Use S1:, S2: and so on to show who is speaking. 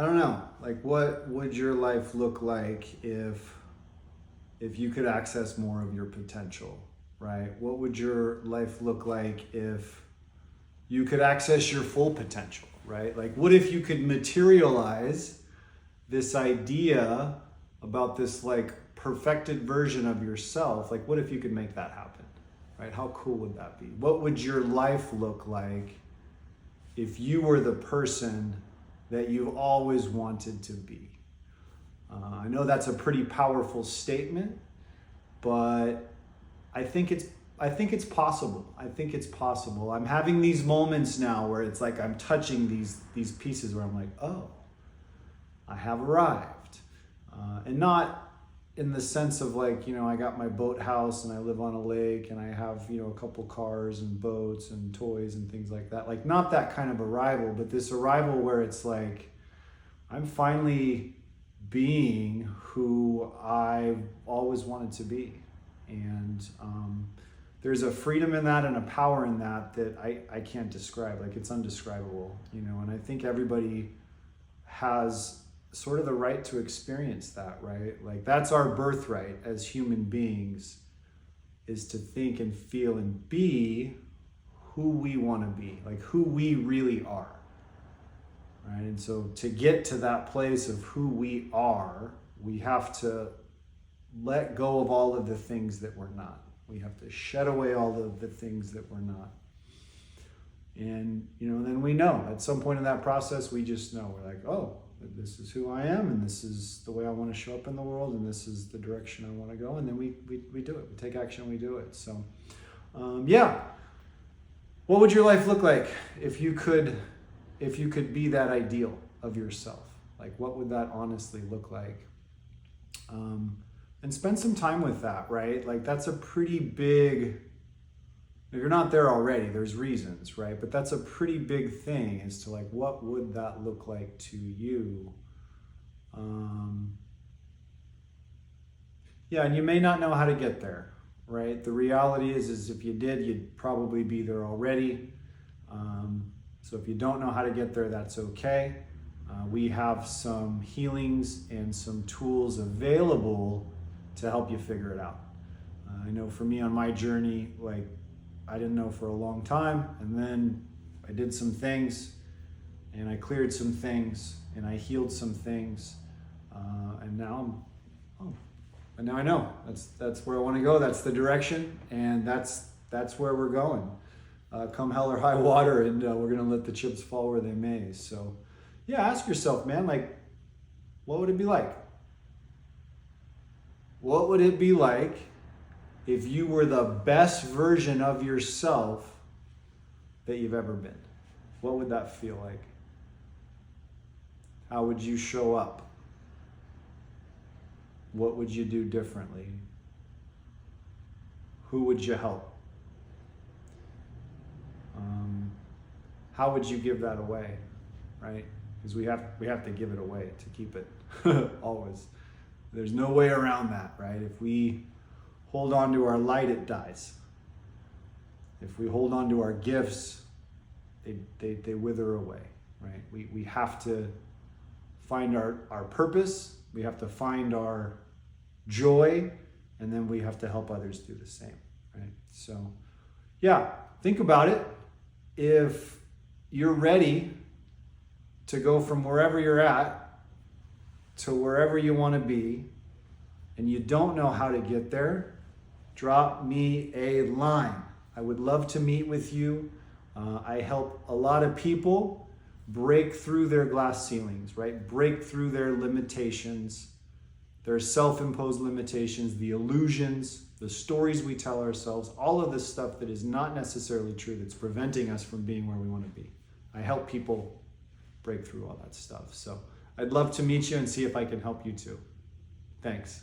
S1: I don't know. Like, what would your life look like if you could access more of your potential, right? What would your life look like if you could access your full potential, right? Like, what if you could materialize this idea about this like perfected version of yourself? Like, what if you could make that happen, right? How cool would that be? What would your life look like if you were the person that you've always wanted to be? I know that's a pretty powerful statement, but I think it's possible. I think it's possible. I'm having these moments now where it's like I'm touching these pieces where I'm like, oh, I have arrived, and not in the sense of like, I got my boat house and I live on a lake and I have, a couple cars and boats and toys and things like that. Like, not that kind of arrival, but this arrival where it's like, I'm finally being who I've always wanted to be. And there's a freedom in that and a power in that I can't describe. Like, it's undescribable, and I think everybody has sort of the right to experience that, right? Like, that's our birthright as human beings, is to think and feel and be who we want to be, like who we really are, right? And so to get to that place of who we are, we have to let go of all of the things that we're not. We have to shed away all of the things that we're not. And, then we know at some point in that process, we just know, we're like, oh, this is who I am, and this is the way I want to show up in the world, and this is the direction I want to go. And then we do it. We take action, we do it. So, yeah. What would your life look like if you could be that ideal of yourself? Like, what would that honestly look like? And spend some time with that, right? Like, that's a pretty big, if you're not there already, there's reasons, right? But that's a pretty big thing, is to like, what would that look like to you? Yeah, and you may not know how to get there, right? The reality is if you did, you'd probably be there already. So if you don't know how to get there, that's okay. We have some healings and some tools available to help you figure it out. I know for me on my journey, like, I didn't know for a long time, and then I did some things, and I cleared some things, and I healed some things, and now I know that's where I want to go. That's the direction, and that's where we're going. Come hell or high water, and we're gonna let the chips fall where they may. So, yeah, ask yourself, man, like, what would it be like? What would it be like if you were the best version of yourself that you've ever been? What would that feel like? How would you show up? What would you do differently? Who would you help? How would you give that away, right? Because we have to give it away to keep it always. There's no way around that, right? If we hold on to our light, it dies. If we hold on to our gifts, they wither away, right? We have to find our purpose, we have to find our joy, and then we have to help others do the same, right? So, yeah, think about it. If you're ready to go from wherever you're at to wherever you want to be, and you don't know how to get there, drop me a line. I would love to meet with you. I help a lot of people break through their glass ceilings, right? Break through their limitations, their self-imposed limitations, the illusions, the stories we tell ourselves, all of this stuff that is not necessarily true, that's preventing us from being where we want to be. I help people break through all that stuff. So I'd love to meet you and see if I can help you too. Thanks.